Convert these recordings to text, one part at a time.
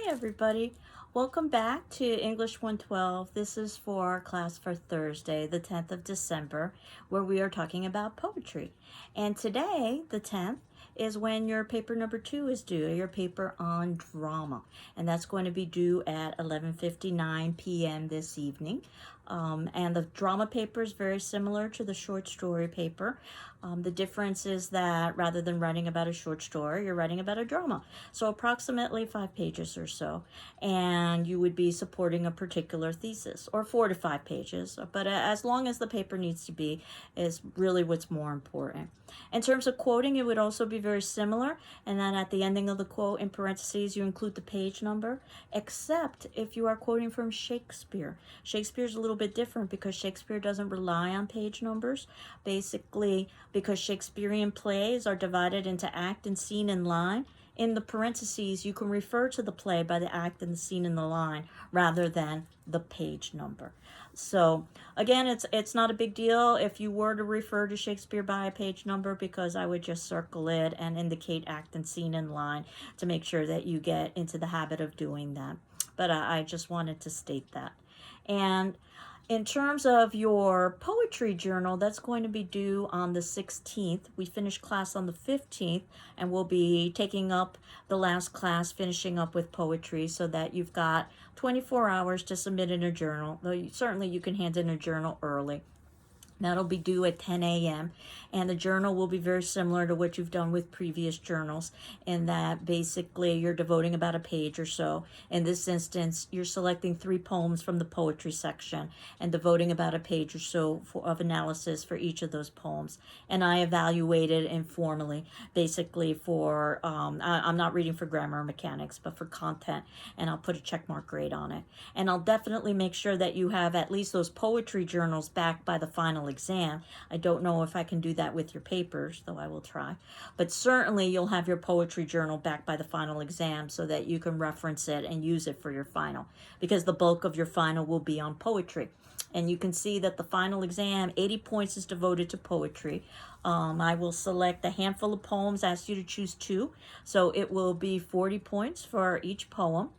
Hi everybody, welcome back to English 112. This is for our class for Thursday, the 10th of December, where we are talking about poetry. And today, the 10th, is when your paper number 2 is due, your paper on drama. And that's going to be due at 11:59 p.m. this evening. And the drama paper is very similar to the short story paper. The difference is that rather than writing about a short story, you're writing about a drama. So approximately 5 pages or so. And you would be supporting a particular thesis, or 4 to 5 pages. But as long as the paper needs to be is really what's more important. In terms of quoting, it would also be very similar. And then at the ending of the quote, in parentheses, you include the page number, except if you are quoting from Shakespeare. Shakespeare's a little bit different because Shakespeare doesn't rely on page numbers. Basically, because Shakespearean plays are divided into act and scene and line. In the parentheses, you can refer to the play by the act and the scene and the line rather than the page number. So again, it's not a big deal if you were to refer to Shakespeare by a page number, because I would just circle it and indicate act and scene and line to make sure that you get into the habit of doing that. But I just wanted to state that. And in terms of your poetry journal, that's going to be due on the 16th. We finish class on the 15th, and we'll be taking up the last class, finishing up with poetry, so that you've got 24 hours to submit in a journal. Though certainly you can hand in a journal early. That'll be due at 10 a.m. And the journal will be very similar to what you've done with previous journals, in that basically you're devoting about a page or so. In this instance, you're selecting 3 poems from the poetry section and devoting about a page or so of analysis for each of those poems. And I evaluated informally, basically for, I'm not reading for grammar or mechanics, but for content, and I'll put a checkmark grade on it. And I'll definitely make sure that you have at least those poetry journals back by the final exam. I don't know if I can do that with your papers, though I will try. But certainly you'll have your poetry journal back by the final exam so that you can reference it and use it for your final, because the bulk of your final will be on poetry. And you can see that the final exam, 80 points is devoted to poetry. I will select a handful of poems, ask you to choose 2. So it will be 40 points for each poem.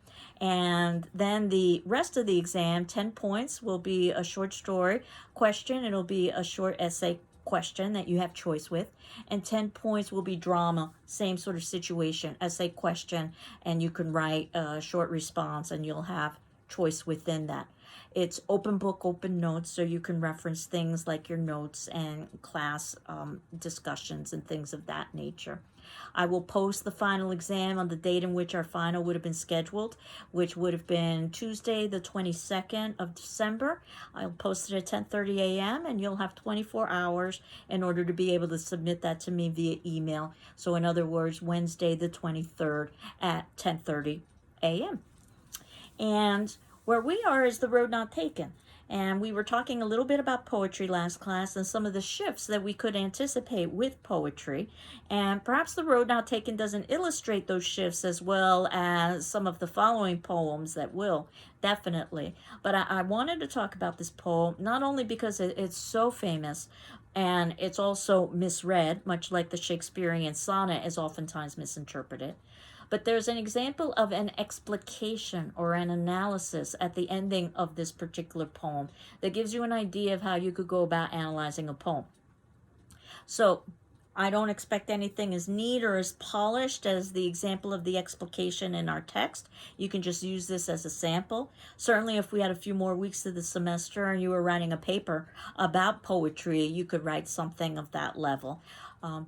And then the rest of the exam, 10 points, will be a short story question. It'll be a short essay question that you have choice with. And 10 points will be drama, same sort of situation, essay question. And you can write a short response and you'll have choice within that. It's open book, open notes, so you can reference things like your notes and class discussions and things of that nature. I will post the final exam on the date in which our final would have been scheduled, which would have been Tuesday, the 22nd of December. I'll post it at 10:30 a.m. and you'll have 24 hours in order to be able to submit that to me via email. So in other words, Wednesday, the 23rd at 10:30 a.m. And where we are is the road not taken. And we were talking a little bit about poetry last class and some of the shifts that we could anticipate with poetry. And perhaps the road not taken doesn't illustrate those shifts as well as some of the following poems that will, definitely. But I wanted to talk about this poem, not only because it's so famous, and it's also misread, much like the Shakespearean sonnet is oftentimes misinterpreted. But there's an example of an explication or an analysis at the ending of this particular poem that gives you an idea of how you could go about analyzing a poem. So I don't expect anything as neat or as polished as the example of the explication in our text. You can just use this as a sample. Certainly if we had a few more weeks of the semester and you were writing a paper about poetry, you could write something of that level.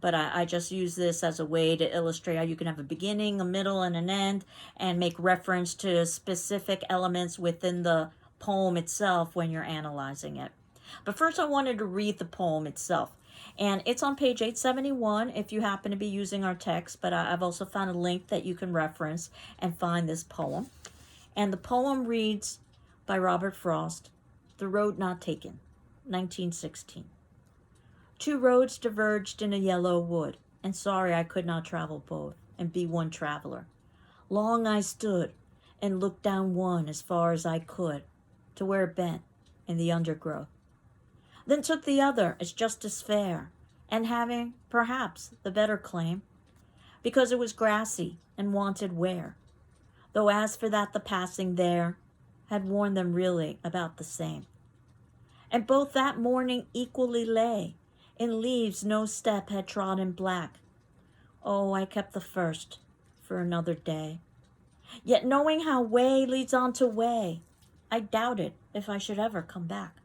But I just use this as a way to illustrate how you can have a beginning, a middle, and an end, and make reference to specific elements within the poem itself when you're analyzing it. But first I wanted to read the poem itself. And it's on page 871 if you happen to be using our text, but I've also found a link that you can reference and find this poem. And the poem reads by Robert Frost, The Road Not Taken, 1916. 2 roads diverged in a yellow wood, and sorry I could not travel both, and be one traveler. Long I stood, and looked down one as far as I could, to where it bent in the undergrowth. Then took the other as just as fair, and having, perhaps, the better claim, because it was grassy and wanted wear. though as for that the passing there had warned them really about the same. And both that morning equally lay, in leaves no step had trodden black. Oh, I kept the first for another day. Yet knowing how way leads on to way, I doubted if I should ever come back.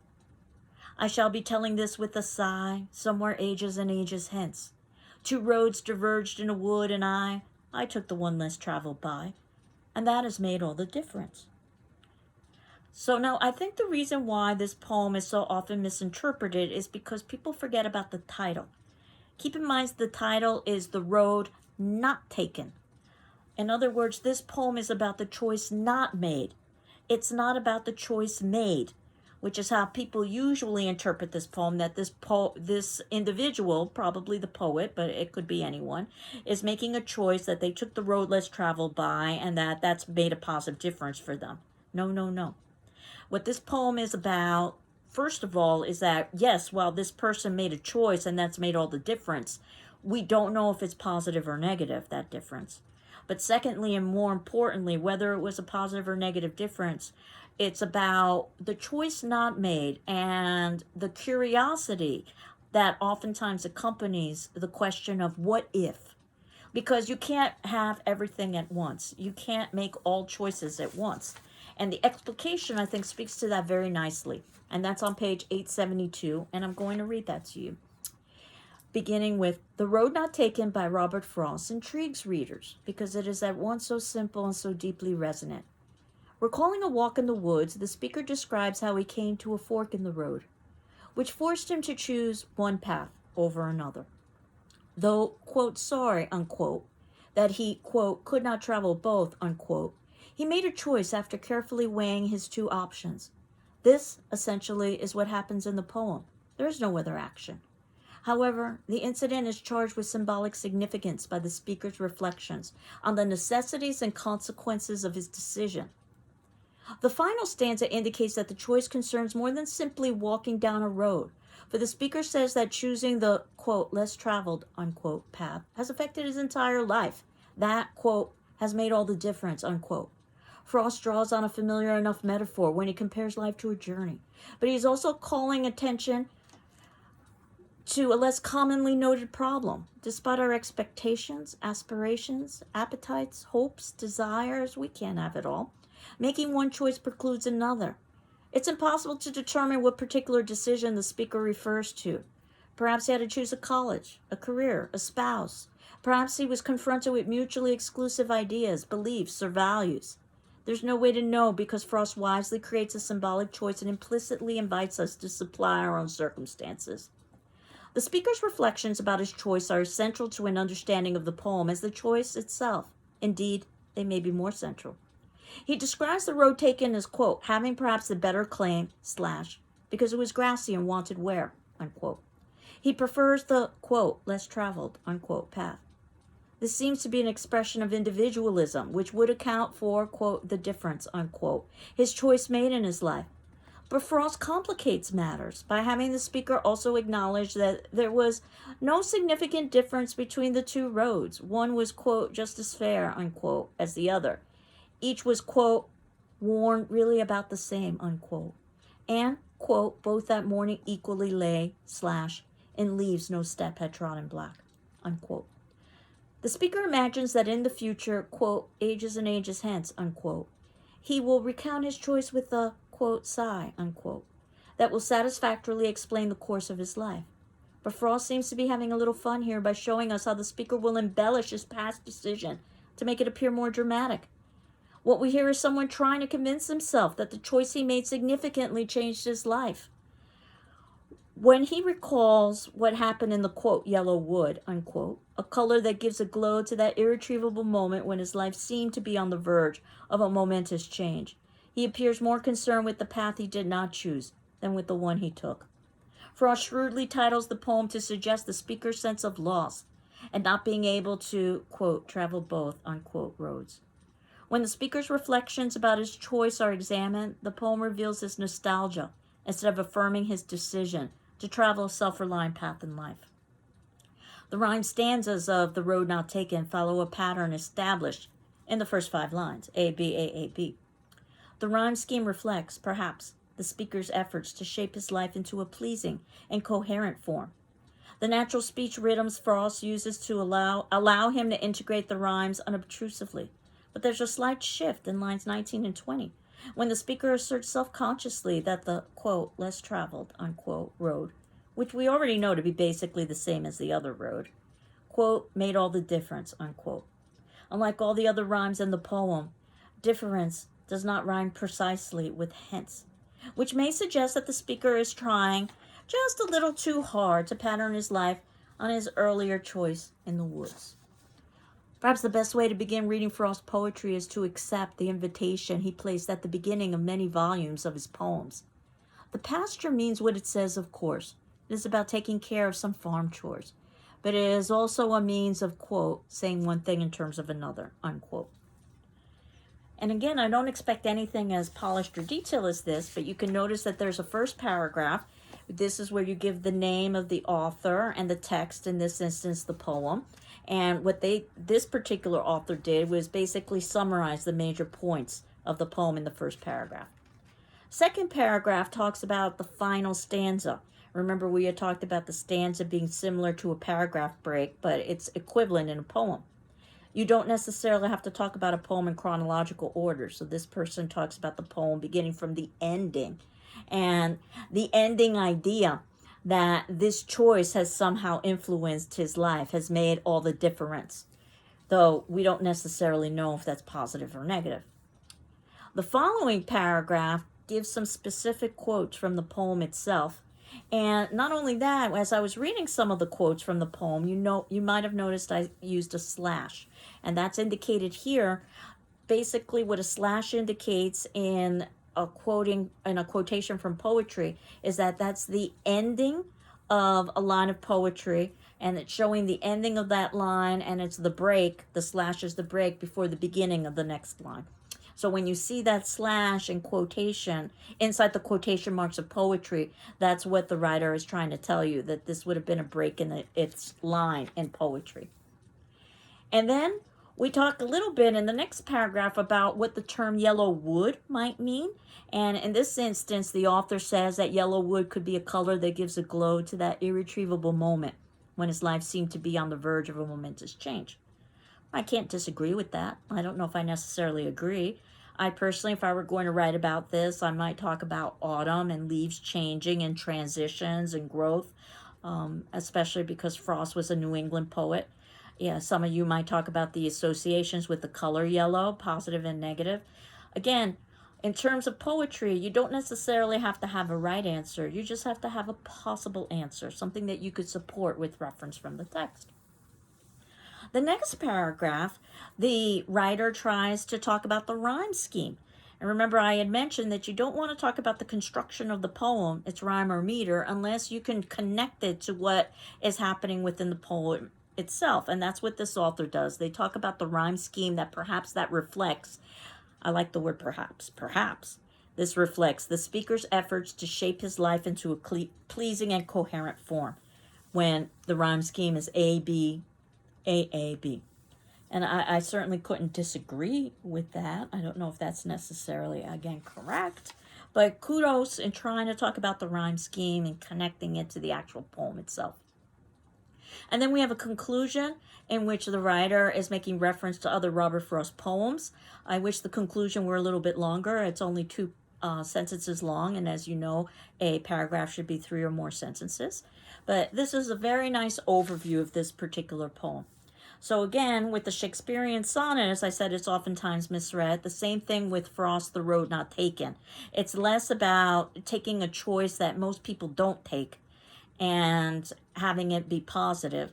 I shall be telling this with a sigh, somewhere ages and ages hence. Two roads diverged in a wood, and I took the one less traveled by, and that has made all the difference. So now I think the reason why this poem is so often misinterpreted is because people forget about the title. Keep in mind the title is The Road Not Taken. In other words, this poem is about the choice not made. It's not about the choice made, which is how people usually interpret this poem, that this individual, probably the poet, but it could be anyone, is making a choice that they took the road less traveled by and that's made a positive difference for them. No, no, no. What this poem is about, first of all, is that, yes, while this person made a choice and that's made all the difference, we don't know if it's positive or negative, that difference. But secondly, and more importantly, whether it was a positive or negative difference, it's about the choice not made and the curiosity that oftentimes accompanies the question of what if. Because you can't have everything at once. You can't make all choices at once. And the explication, I think, speaks to that very nicely. And that's on page 872, and I'm going to read that to you. Beginning with, The Road Not Taken by Robert Frost intrigues readers because it is at once so simple and so deeply resonant. Recalling a walk in the woods, the speaker describes how he came to a fork in the road, which forced him to choose one path over another. Though, quote, sorry, unquote, that he, quote, could not travel both, unquote, he made a choice after carefully weighing his two options. This, essentially, is what happens in the poem. There is no other action. However, the incident is charged with symbolic significance by the speaker's reflections on the necessities and consequences of his decision. The final stanza indicates that the choice concerns more than simply walking down a road, for the speaker says that choosing the, quote, less traveled, unquote, path has affected his entire life. That, quote, has made all the difference, unquote. Frost draws on a familiar enough metaphor when he compares life to a journey, but he's also calling attention to a less commonly noted problem. Despite our expectations, aspirations, appetites, hopes, desires, we can't have it all. Making one choice precludes another. It's impossible to determine what particular decision the speaker refers to. Perhaps he had to choose a college, a career, a spouse. Perhaps he was confronted with mutually exclusive ideas, beliefs, or values. There's no way to know because Frost wisely creates a symbolic choice and implicitly invites us to supply our own circumstances. The speaker's reflections about his choice are essential to an understanding of the poem as the choice itself. Indeed, they may be more central. He describes the road taken as, quote, having perhaps the better claim, / because it was grassy and wanted wear, unquote. He prefers the, quote, less traveled, unquote, path. This seems to be an expression of individualism, which would account for, quote, the difference, unquote, his choice made in his life. But Frost complicates matters by having the speaker also acknowledge that there was no significant difference between the two roads. One was, quote, just as fair, unquote, as the other. Each was, quote, worn really about the same, unquote. And, quote, both that morning equally lay, / in leaves no step had trodden black, unquote. The speaker imagines that in the future, quote, ages and ages hence, unquote, he will recount his choice with a, quote, sigh, unquote, that will satisfactorily explain the course of his life. But Frost seems to be having a little fun here by showing us how the speaker will embellish his past decision to make it appear more dramatic. What we hear is someone trying to convince himself that the choice he made significantly changed his life. When he recalls what happened in the, quote, yellow wood, unquote, a color that gives a glow to that irretrievable moment when his life seemed to be on the verge of a momentous change, he appears more concerned with the path he did not choose than with the one he took. Frost shrewdly titles the poem to suggest the speaker's sense of loss and not being able to, quote, travel both, unquote, roads. When the speaker's reflections about his choice are examined, the poem reveals his nostalgia instead of affirming his decision to travel a self-reliant path in life. The rhymed stanzas of The Road Not Taken follow a pattern established in the first 5 lines, A, B, A, A, B. The rhyme scheme reflects, perhaps, the speaker's efforts to shape his life into a pleasing and coherent form. The natural speech rhythms Frost uses to allow him to integrate the rhymes unobtrusively. But there's a slight shift in lines 19 and 20, when the speaker asserts self-consciously that the, quote, less traveled, unquote, road, which we already know to be basically the same as the other road, quote, made all the difference, unquote. Unlike all the other rhymes in the poem, difference does not rhyme precisely with hence, which may suggest that the speaker is trying just a little too hard to pattern his life on his earlier choice in the woods. Perhaps the best way to begin reading Frost's poetry is to accept the invitation he placed at the beginning of many volumes of his poems. The pasture means what it says, of course. It is about taking care of some farm chores. But it is also a means of, quote, saying one thing in terms of another, unquote. And again, I don't expect anything as polished or detailed as this, but you can notice that there's a first paragraph. This is where you give the name of the author and the text, in this instance, the poem. And what this particular author did was basically summarize the major points of the poem in the first paragraph. Second paragraph talks about the final stanza. Remember, we had talked about the stanza being similar to a paragraph break, but it's equivalent in a poem. You don't necessarily have to talk about a poem in chronological order. So this person talks about the poem beginning from the ending. And the ending idea that this choice has somehow influenced his life, has made all the difference. Though we don't necessarily know if that's positive or negative. The following paragraph gives some specific quotes from the poem itself. And not only that, as I was reading some of the quotes from the poem, you might have noticed I used a slash. And that's indicated here. Basically, what a slash indicates in a quotation from poetry is that that's the ending of a line of poetry, and it's showing the ending of that line, and it's the break. The slash is the break before the beginning of the next line. So when you see that slash in quotation, inside the quotation marks of poetry, that's what the writer is trying to tell you, that this would have been a break in its line in poetry. And then we talk a little bit in the next paragraph about what the term yellow wood might mean. And in this instance, the author says that yellow wood could be a color that gives a glow to that irretrievable moment when his life seemed to be on the verge of a momentous change. I can't disagree with that. I don't know if I necessarily agree. I personally, if I were going to write about this, I might talk about autumn and leaves changing and transitions and growth, especially because Frost was a New England poet. Yeah, some of you might talk about the associations with the color yellow, positive and negative. Again, in terms of poetry, you don't necessarily have to have a right answer. You just have to have a possible answer, something that you could support with reference from the text. The next paragraph, the writer tries to talk about the rhyme scheme. And remember, I had mentioned that you don't want to talk about the construction of the poem, its rhyme or meter, unless you can connect it to what is happening within the poem itself. And that's what this author does. They talk about the rhyme scheme that perhaps that reflects, I like the word perhaps. This reflects the speaker's efforts to shape his life into a pleasing and coherent form, when the rhyme scheme is A, B, A, A, B. And I certainly couldn't disagree with that. I don't know if that's necessarily, again, correct. But kudos in trying to talk about the rhyme scheme and connecting it to the actual poem itself. And then we have a conclusion in which the writer is making reference to other Robert Frost poems. I wish the conclusion were a little bit longer. It's only 2 sentences long, and as you know, a paragraph should be 3 or more sentences. But this is a very nice overview of this particular poem. So again, with the Shakespearean sonnet, as I said, it's oftentimes misread. The same thing with Frost, The Road Not Taken. It's less about taking a choice that most people don't take and having it be positive.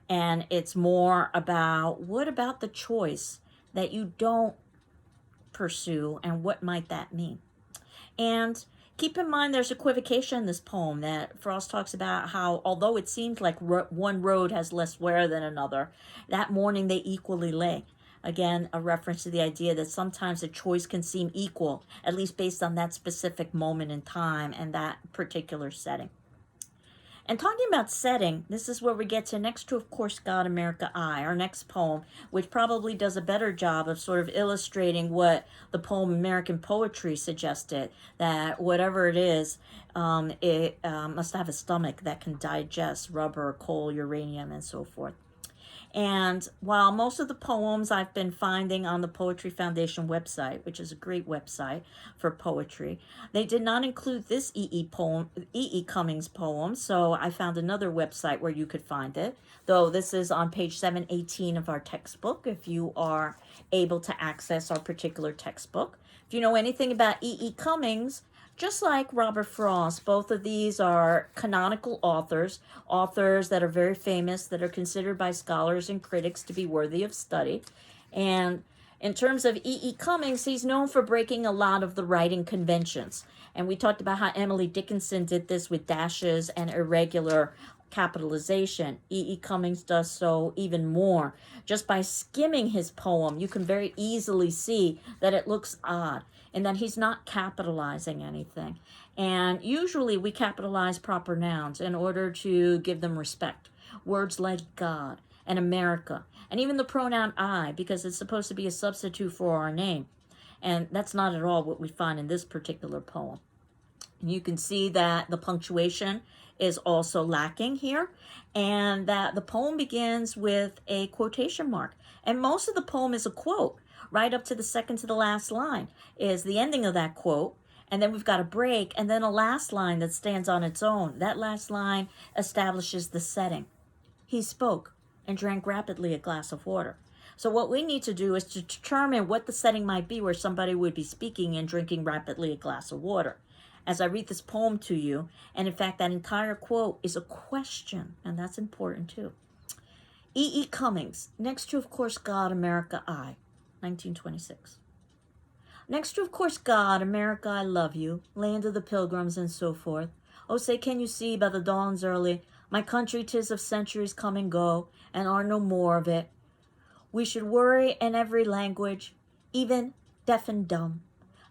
And it's more about, what about the choice that you don't pursue, and what might that mean? And keep in mind, there's equivocation in this poem, that Frost talks about how, although it seems like one road has less wear than another, that morning they equally lay. Again, a reference to the idea that sometimes a choice can seem equal, at least based on that specific moment in time and that particular setting. And talking about setting, this is where we get to Next to, of course, God, America, I, our next poem, which probably does a better job of sort of illustrating what the poem American Poetry suggested, that whatever it is, it must have a stomach that can digest rubber, coal, uranium, and so forth. And while most of the poems I've been finding on the Poetry Foundation website, which is a great website for poetry, they did not include this E.E. Cummings poem, so I found another website where you could find it, though this is on page 718 of our textbook if you are able to access our particular textbook. If you know anything about E.E. Cummings, just like Robert Frost, both of these are canonical authors that are very famous, that are considered by scholars and critics to be worthy of study. And in terms of E.E. Cummings, he's known for breaking a lot of the writing conventions. And we talked about how Emily Dickinson did this with dashes and irregular capitalization. E.E. Cummings does so even more. Just by skimming his poem, you can very easily see that it looks odd and that he's not capitalizing anything. And usually we capitalize proper nouns in order to give them respect. Words like God and America, and even the pronoun I, because it's supposed to be a substitute for our name. And that's not at all what we find in this particular poem. You can see that the punctuation is also lacking here, and that the poem begins with a quotation mark. And most of the poem is a quote. Right up to the second to the last line is the ending of that quote, and then we've got a break, and then a last line that stands on its own. That last line establishes the setting. He spoke and drank rapidly a glass of water. So what we need to do is to determine what the setting might be where somebody would be speaking and drinking rapidly a glass of water. As I read this poem to you, and in fact that entire quote is a question, and that's important too. E.E. Cummings, Next to, of course, God, America, I, 1926. Next to, of course, God, America, I love you, land of the pilgrims, and so forth. Oh, say, can you see by the dawn's early, my country 'tis of centuries come and go, and are no more of it. We should worry in every language, even deaf and dumb.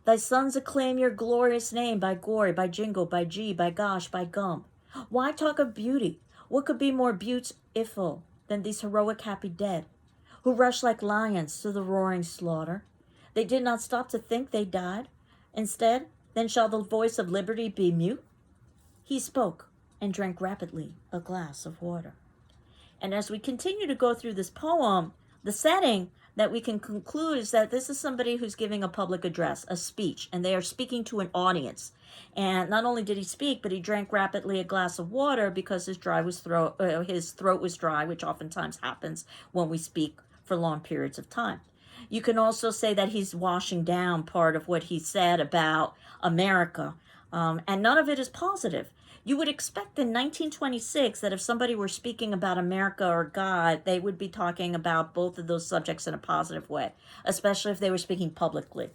Thy sons acclaim your glorious name by gory, by jingle, by gee, by gosh, by gum. Why talk of beauty? What could be more beautiful than these heroic happy dead, who rush like lions to the roaring slaughter? They did not stop to think they died. Instead, then shall the voice of liberty be mute? He spoke and drank rapidly a glass of water. And as we continue to go through this poem, the setting that we can conclude is that this is somebody who's giving a public address, a speech, and they are speaking to an audience. And not only did he speak, but he drank rapidly a glass of water because his throat was dry, which oftentimes happens when we speak for long periods of time. You can also say that he's washing down part of what he said about America, and none of it is positive. You would expect in 1926 that if somebody were speaking about America or God, they would be talking about both of those subjects in a positive way, especially if they were speaking publicly.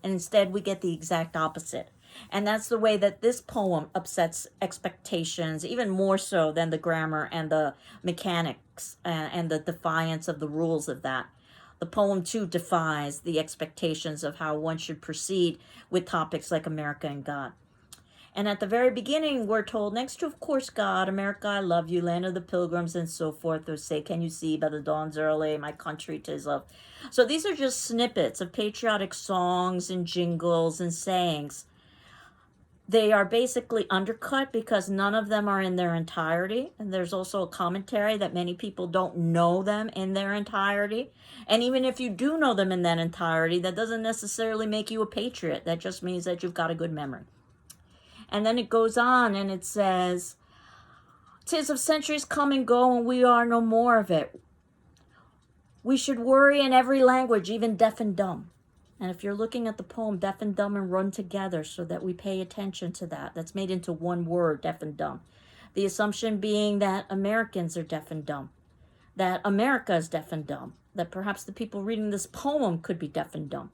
And instead, we get the exact opposite. And that's the way that this poem upsets expectations, even more so than the grammar and the mechanics and the defiance of the rules of that. The poem, too, defies the expectations of how one should proceed with topics like America and God. And at the very beginning, we're told, next to, of course, God, America, I love you, land of the pilgrims, and so forth. Or say, can you see by the dawn's early, my country 'tis of. So these are just snippets of patriotic songs and jingles and sayings. They are basically undercut because none of them are in their entirety. And there's also a commentary that many people don't know them in their entirety. And even if you do know them in that entirety, that doesn't necessarily make you a patriot. That just means that you've got a good memory. And then it goes on and it says, 'tis of centuries come and go, and we are no more of it. We should worry in every language, even deaf and dumb. And if you're looking at the poem, deaf and dumb and run together so that we pay attention to that. That's made into one word, deaf and dumb. The assumption being that Americans are deaf and dumb, that America is deaf and dumb, that perhaps the people reading this poem could be deaf and dumb.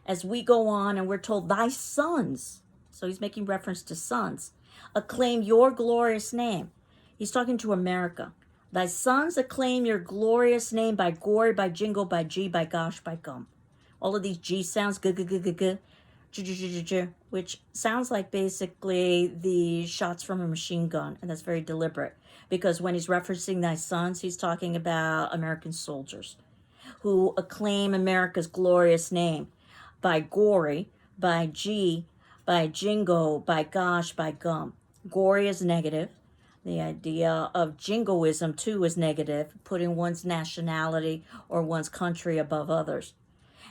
As we go on and we're told, thy sons, so he's making reference to sons, acclaim your glorious name. He's talking to America. Thy sons acclaim your glorious name by gory, by jingle, by gee, by gosh, by gum. All of these G sounds, g, g, g, g, g, which sounds like basically the shots from a machine gun, and that's very deliberate because when he's referencing thy sons, he's talking about American soldiers who acclaim America's glorious name by gory, by G, by jingo, by gosh, by gum. Gory is negative. The idea of jingoism, too, is negative, putting one's nationality or one's country above others.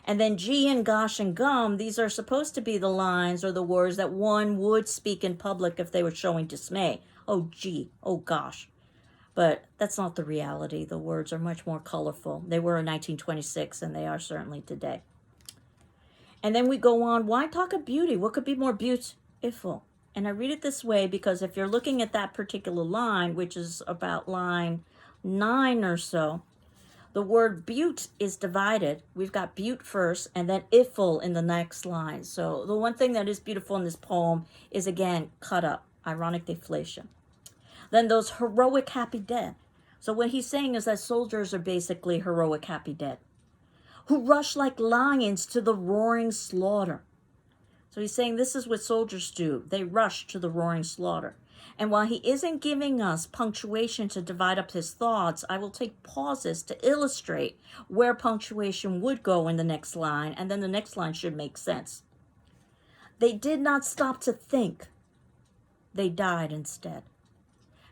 And then G and gosh and gum, these are supposed to be the lines or the words that one would speak in public if they were showing dismay. Oh, gee, oh, gosh. But that's not the reality. The words are much more colorful. They were in 1926, and they are certainly today. And then we go on, why talk of beauty? What could be more beautiful? And I read it this way because if you're looking at that particular line, which is about line 9 or so, the word beaut is divided. We've got beaut first and then iful in the next line. So the one thing that is beautiful in this poem is, again, cut up, ironic deflation. Then those heroic happy dead. So what he's saying is that soldiers are basically heroic happy dead, who rush like lions to the roaring slaughter. So he's saying this is what soldiers do. They rush to the roaring slaughter. And while he isn't giving us punctuation to divide up his thoughts, I will take pauses to illustrate where punctuation would go in the next line, and then the next line should make sense. They did not stop to think. They died instead.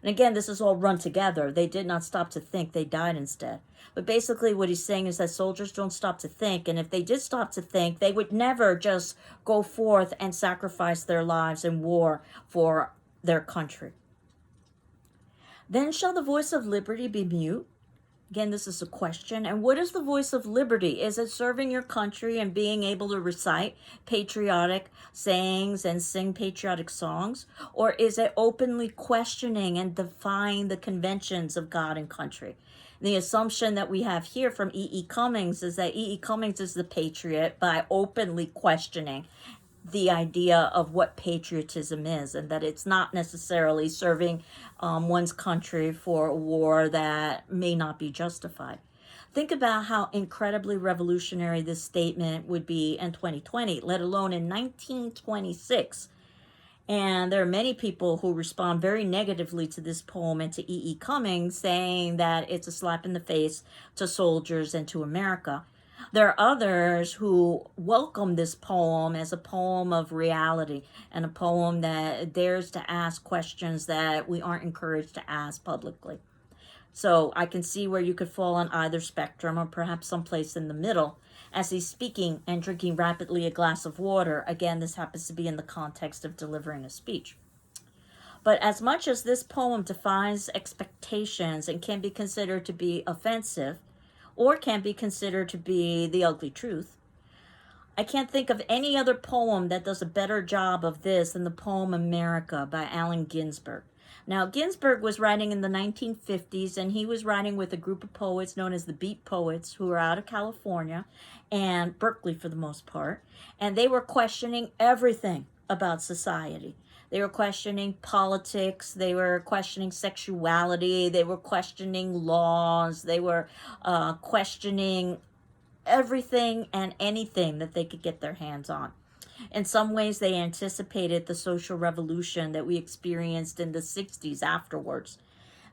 And again, this is all run together. They did not stop to think. They died instead. But basically what he's saying is that soldiers don't stop to think. And if they did stop to think, they would never just go forth and sacrifice their lives in war for their country. Then shall the voice of liberty be mute? Again, this is a question. And what is the voice of liberty? Is it serving your country and being able to recite patriotic sayings and sing patriotic songs? Or is it openly questioning and defying the conventions of God and country? The assumption that we have here from E.E. Cummings is that E.E. Cummings is the patriot by openly questioning the idea of what patriotism is, and that it's not necessarily serving one's country for a war that may not be justified. Think about how incredibly revolutionary this statement would be in 2020, let alone in 1926. And there are many people who respond very negatively to this poem and to E.E. Cummings, saying that it's a slap in the face to soldiers and to America. There are others who welcome this poem as a poem of reality and a poem that dares to ask questions that we aren't encouraged to ask publicly. So I can see where you could fall on either spectrum or perhaps someplace in the middle as he's speaking and drinking rapidly a glass of water. Again, this happens to be in the context of delivering a speech. But as much as this poem defies expectations and can be considered to be offensive, or can be considered to be the ugly truth, I can't think of any other poem that does a better job of this than the poem America by Allen Ginsberg. Now, Ginsberg was writing in the 1950s, and he was writing with a group of poets known as the Beat Poets, who were out of California and Berkeley for the most part, and they were questioning everything about society. They were questioning politics, they were questioning sexuality, they were questioning laws, they were questioning everything and anything that they could get their hands on. In some ways, they anticipated the social revolution that we experienced in the 60s afterwards.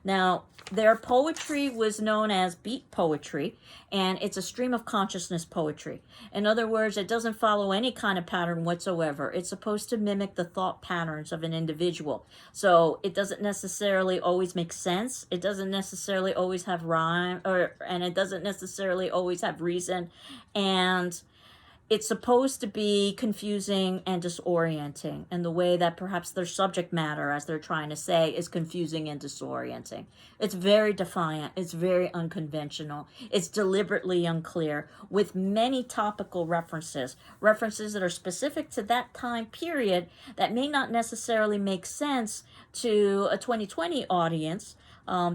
Now, their poetry was known as beat poetry, and it's a stream of consciousness poetry. In other words, it doesn't follow any kind of pattern whatsoever. It's supposed to mimic the thought patterns of an individual. So it doesn't necessarily always make sense. It doesn't necessarily always have rhyme, and it doesn't necessarily always have reason. And it's supposed to be confusing and disorienting in the way that perhaps their subject matter, as they're trying to say, is confusing and disorienting. It's very defiant. It's very unconventional. It's deliberately unclear with many topical references that are specific to that time period that may not necessarily make sense to a 2020 audience.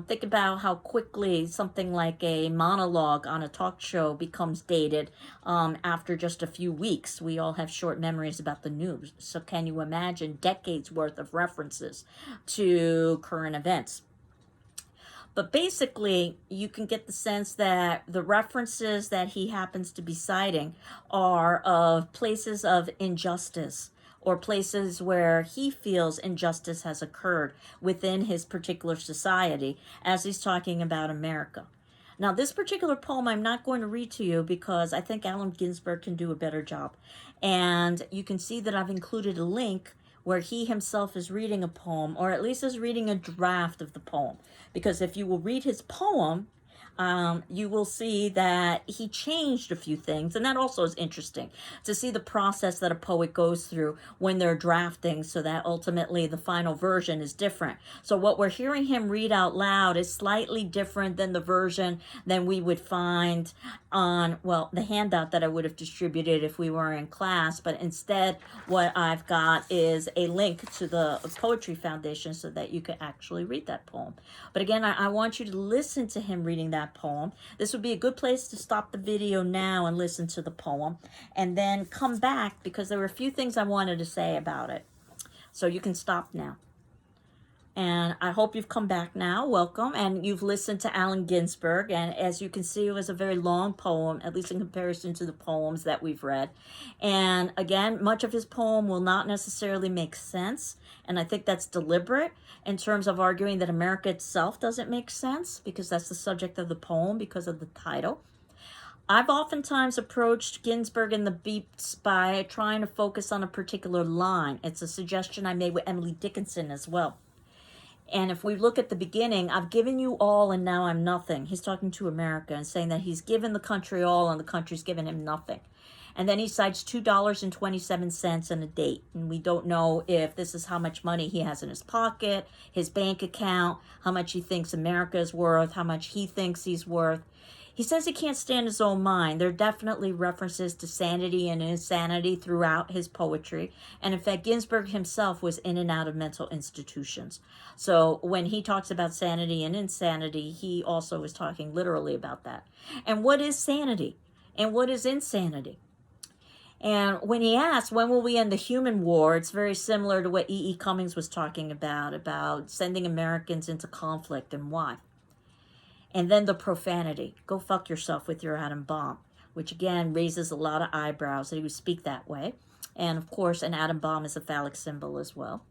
Think about how quickly something like a monologue on a talk show becomes dated after just a few weeks. We all have short memories about the news. So can you imagine decades worth of references to current events? But basically, you can get the sense that the references that he happens to be citing are of places of injustice or places where he feels injustice has occurred within his particular society as he's talking about America. Now, this particular poem I'm not going to read to you because I think Allen Ginsberg can do a better job. And you can see that I've included a link where he himself is reading a poem, or at least is reading a draft of the poem. Because if you will read his poem, you will see that he changed a few things. And that also is interesting to see the process that a poet goes through when they're drafting so that ultimately the final version is different. So what we're hearing him read out loud is slightly different than the version than we would find on, well, the handout that I would have distributed if we were in class. But instead, what I've got is a link to the Poetry Foundation so that you can actually read that poem. But again, I want you to listen to him reading that poem. This would be a good place to stop the video now and listen to the poem, and then come back because there were a few things I wanted to say about it. So you can stop now. And I hope you've come back now. Welcome. And you've listened to Allen Ginsberg. And as you can see, it was a very long poem, at least in comparison to the poems that we've read. And again, much of his poem will not necessarily make sense. And I think that's deliberate in terms of arguing that America itself doesn't make sense, because that's the subject of the poem, because of the title. I've oftentimes approached Ginsberg in the Beats by trying to focus on a particular line. It's a suggestion I made with Emily Dickinson as well. And if we look at the beginning, I've given you all and now I'm nothing. He's talking to America and saying that he's given the country all and the country's given him nothing. And then he cites $2.27 and a date. And we don't know if this is how much money he has in his pocket, his bank account, how much he thinks America is worth, how much he thinks he's worth. He says he can't stand his own mind. There are definitely references to sanity and insanity throughout his poetry. And in fact, Ginsberg himself was in and out of mental institutions. So when he talks about sanity and insanity, he also is talking literally about that. And what is sanity? And what is insanity? And when he asks, when will we end the human war? It's very similar to what E.E. Cummings was talking about sending Americans into conflict and why. And then the profanity. Go fuck yourself with your atom bomb, which again raises a lot of eyebrows that he would speak that way. And of course, an atom bomb is a phallic symbol as well.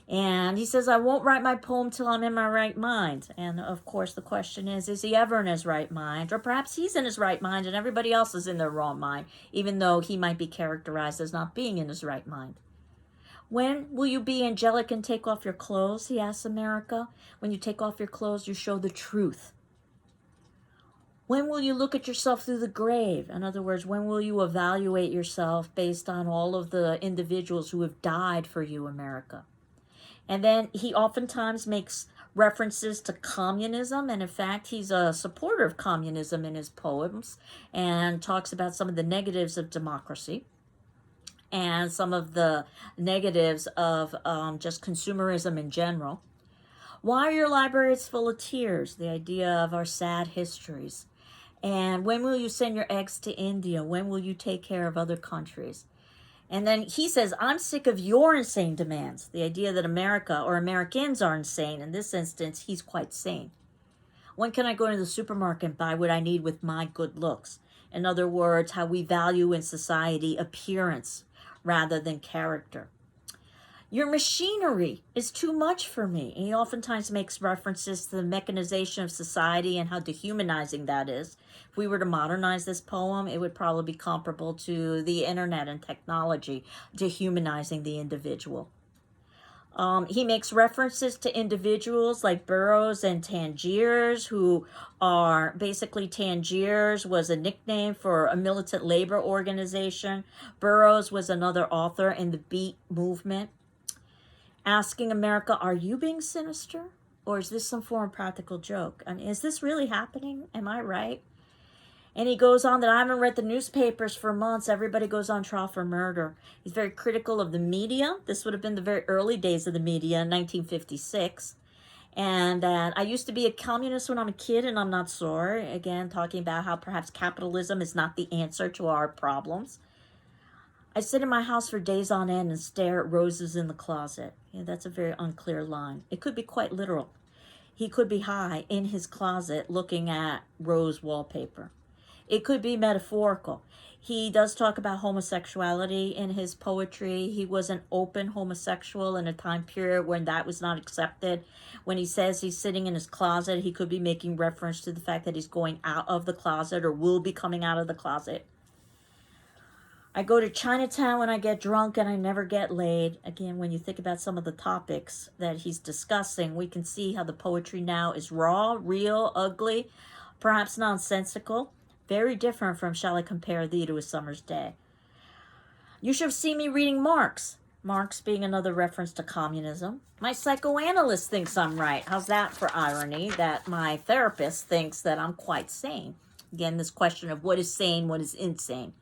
And he says, I won't write my poem till I'm in my right mind. And of course, the question is he ever in his right mind? Or perhaps he's in his right mind and everybody else is in their wrong mind, even though he might be characterized as not being in his right mind. When will you be angelic and take off your clothes, he asks America. When you take off your clothes, you show the truth. When will you look at yourself through the grave? In other words, when will you evaluate yourself based on all of the individuals who have died for you, America? And then he oftentimes makes references to communism. And in fact, he's a supporter of communism in his poems and talks about some of the negatives of democracy and some of the negatives of just consumerism in general. Why are your libraries full of tears? The idea of our sad histories. And when will you send your eggs to India? When will you take care of other countries? And then he says, I'm sick of your insane demands. The idea that America or Americans are insane. In this instance, he's quite sane. When can I go to the supermarket and buy what I need with my good looks? In other words, how we value in society appearance rather than character. Your machinery is too much for me. And he oftentimes makes references to the mechanization of society and how dehumanizing that is. If we were to modernize this poem, it would probably be comparable to the internet and technology, dehumanizing the individual. He makes references to individuals like Burroughs and Tangiers, who are basically, Tangiers was a nickname for a militant labor organization. Burroughs was another author in the Beat movement. Asking America, are you being sinister? Or is this some form of practical joke? I mean, is this really happening? Am I right? And he goes on that I haven't read the newspapers for months. Everybody goes on trial for murder. He's very critical of the media. This would have been the very early days of the media in 1956. And I used to be a communist when I'm a kid, and I'm not sorry. Again, talking about how perhaps capitalism is not the answer to our problems. I sit in my house for days on end and stare at roses in the closet. Yeah, that's a very unclear line. It could be quite literal. He could be high in his closet looking at rose wallpaper. It could be metaphorical. He does talk about homosexuality in his poetry. He was an open homosexual in a time period when that was not accepted. When he says he's sitting in his closet, he could be making reference to the fact that he's going out of the closet or will be coming out of the closet. I go to Chinatown when I get drunk and I never get laid. Again, when you think about some of the topics that he's discussing, we can see how the poetry now is raw, real, ugly, perhaps nonsensical. Very different from Shall I Compare Thee to a Summer's Day. You should have seen me reading Marx. Marx being another reference to communism. My psychoanalyst thinks I'm right. How's that for irony? That my therapist thinks that I'm quite sane. Again, this question of what is sane, what is insane.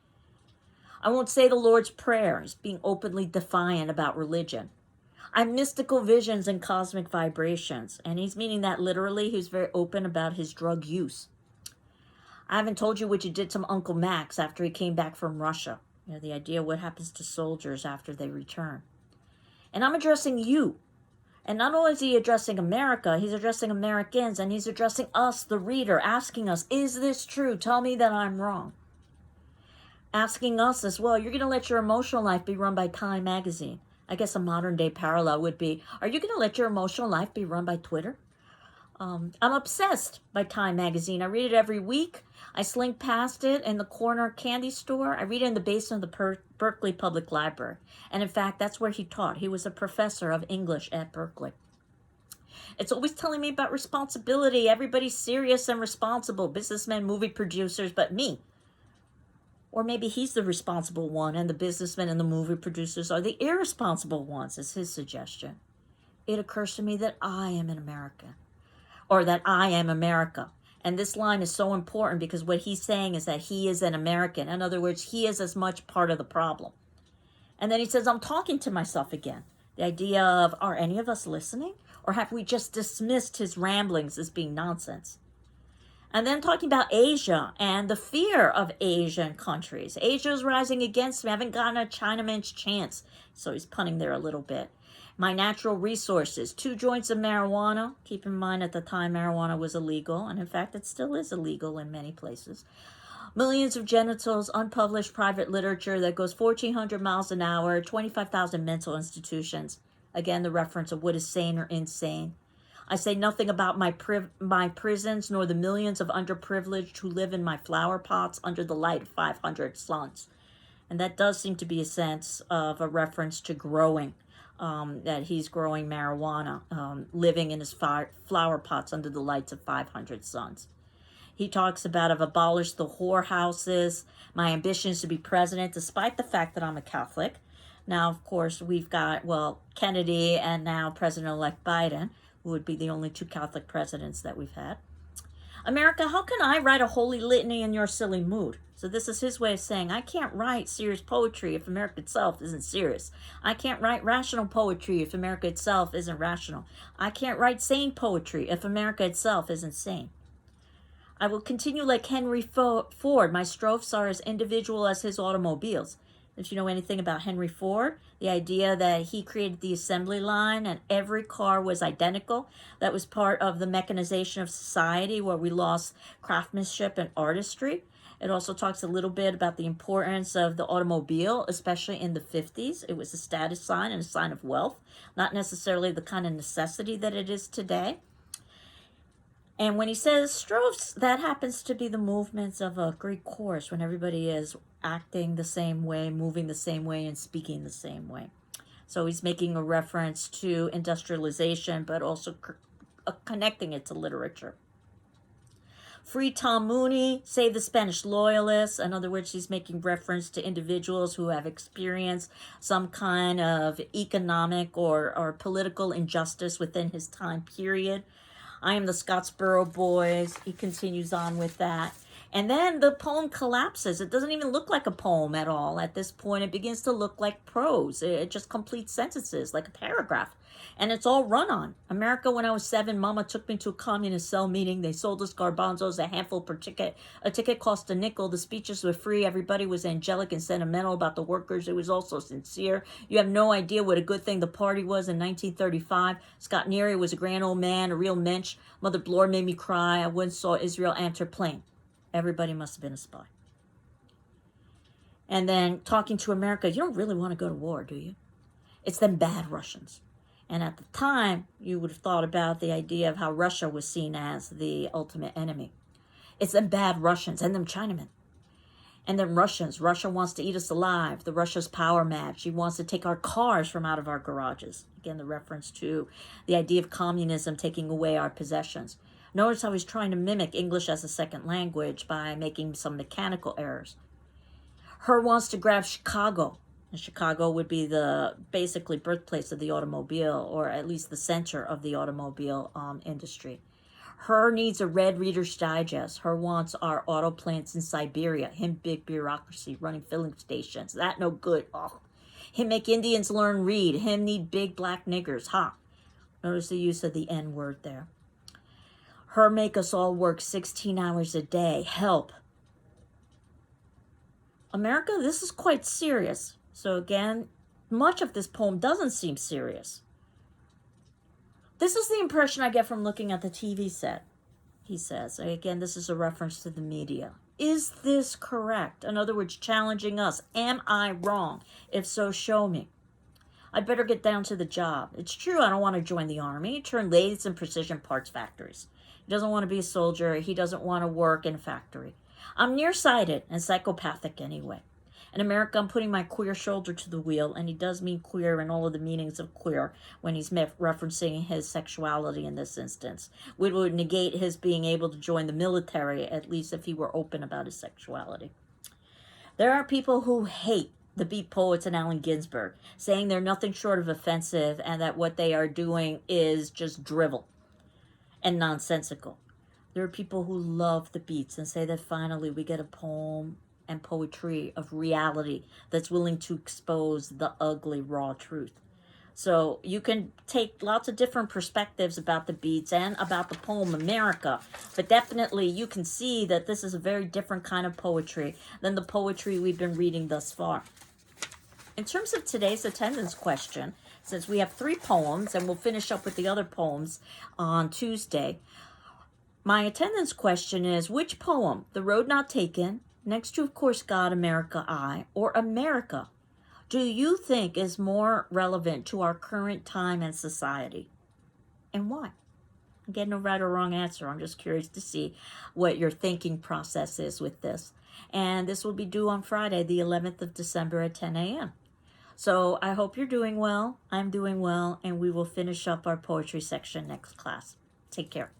I won't say the Lord's Prayer. He's being openly defiant about religion. I'm mystical visions and cosmic vibrations. And he's meaning that literally. He was very open about his drug use. I haven't told you what you did to Uncle Max after he came back from Russia. You know, the idea of what happens to soldiers after they return. And I'm addressing you. And not only is he addressing America, he's addressing Americans, and he's addressing us, the reader, asking us, is this true? Tell me that I'm wrong. Asking us as well, you're going to let your emotional life be run by Time magazine. I guess a modern day parallel would be, are you going to let your emotional life be run by Twitter? I'm obsessed by Time magazine. I read it every week. I slink past it in the corner candy store. I read it in the basement of the Berkeley Public Library. And in fact, that's where he taught. He was a professor of English at Berkeley. It's always telling me about responsibility. Everybody's serious and responsible. Businessmen, movie producers, but me. Or maybe he's the responsible one and the businessmen and the movie producers are the irresponsible ones, is his suggestion. It occurs to me that I am an American. Or that I am America. And this line is so important because what he's saying is that he is an American. In other words, he is as much part of the problem. And then he says, I'm talking to myself again. The idea of, are any of us listening? Or have we just dismissed his ramblings as being nonsense? And then talking about Asia and the fear of Asian countries. Asia is rising against me. I haven't gotten a Chinaman's chance. So he's punning there a little bit. My natural resources, 2 joints of marijuana. Keep in mind at the time marijuana was illegal, and in fact it still is illegal in many places. Millions of genitals, unpublished private literature that goes 1,400 miles an hour, 25,000 mental institutions. Again, the reference of what is sane or insane. I say nothing about my prisons, nor the millions of underprivileged who live in my flower pots under the light of 500 suns. And that does seem to be a sense of a reference to growing. That he's growing marijuana, living in his flower pots under the lights of 500 suns. He talks about I've abolished the whorehouses. My ambition is to be president, despite the fact that I'm a Catholic. Now, of course, we've got, Kennedy and now President-elect Biden, who would be the only 2 Catholic presidents that we've had. America, how can I write a holy litany in your silly mood? So this is his way of saying, I can't write serious poetry if America itself isn't serious. I can't write rational poetry if America itself isn't rational. I can't write sane poetry if America itself isn't sane. I will continue like Henry Ford. My strophes are as individual as his automobiles. If you know anything about Henry Ford, the idea that he created the assembly line and every car was identical, that was part of the mechanization of society where we lost craftsmanship and artistry. It also talks a little bit about the importance of the automobile, especially in the 50s. It was a status sign and a sign of wealth, not necessarily the kind of necessity that it is today. And when he says strophes, that happens to be the movements of a Greek chorus when everybody is acting the same way, moving the same way, and speaking the same way. So he's making a reference to industrialization, but also connecting it to literature. Free Tom Mooney, Save the Spanish Loyalists. In other words, he's making reference to individuals who have experienced some kind of economic or political injustice within his time period. I am the Scottsboro Boys. He continues on with that. And then the poem collapses. It doesn't even look like a poem at all. At this point, it begins to look like prose. It just completes sentences, like a paragraph. And it's all run on. America, when I was 7, Mama took me to a communist cell meeting. They sold us garbanzos, a handful per ticket. A ticket cost a nickel. The speeches were free. Everybody was angelic and sentimental about the workers. It was also sincere. You have no idea what a good thing the party was in 1935. Scott Neary was a grand old man, a real mensch. Mother Blore made me cry. I once saw Israel enter plane. Everybody must have been a spy. And then talking to America, you don't really want to go to war, do you? It's them bad Russians. And at the time, you would have thought about the idea of how Russia was seen as the ultimate enemy. It's them bad Russians and them Chinamen. And then Russians. Russia wants to eat us alive. The Russia's power mad. She wants to take our cars from out of our garages. Again, the reference to the idea of communism taking away our possessions. Notice how he's trying to mimic English as a second language by making some mechanical errors. Her wants to grab Chicago. And Chicago would be the basically birthplace of the automobile, or at least the center of the automobile industry. Her needs a red Reader's Digest. Her wants are auto plants in Siberia. Him big bureaucracy running filling stations. That no good. Oh. Him make Indians learn read. Him need big black niggers. Ha. Notice the use of the N word there. Her make us all work 16 hours a day. Help. America, this is quite serious. So again, much of this poem doesn't seem serious. This is the impression I get from looking at the TV set, he says. Again, this is a reference to the media. Is this correct? In other words, challenging us. Am I wrong? If so, show me. I'd better get down to the job. It's true I don't want to join the army, turn lathes and precision parts factories. He doesn't want to be a soldier. He doesn't want to work in a factory. I'm nearsighted and psychopathic anyway. In America, I'm putting my queer shoulder to the wheel, and he does mean queer in all of the meanings of queer when he's referencing his sexuality in this instance. Which would negate his being able to join the military, at least if he were open about his sexuality. There are people who hate the beat poets and Allen Ginsberg, saying they're nothing short of offensive and that what they are doing is just drivel and nonsensical. There are people who love the beats and say that finally we get a poem and poetry of reality that's willing to expose the ugly, raw truth. So you can take lots of different perspectives about the beats and about the poem America, but definitely you can see that this is a very different kind of poetry than the poetry we've been reading thus far. In terms of today's attendance question, since we have 3 poems and we'll finish up with the other poems on Tuesday, my attendance question is, which poem, The Road Not Taken, next to, of course, God, America, I, or America, do you think is more relevant to our current time and society? And why? Again, no right or wrong answer. I'm just curious to see what your thinking process is with this. And this will be due on Friday, the 11th of December at 10 a.m. So I hope you're doing well. I'm doing well. And we will finish up our poetry section next class. Take care.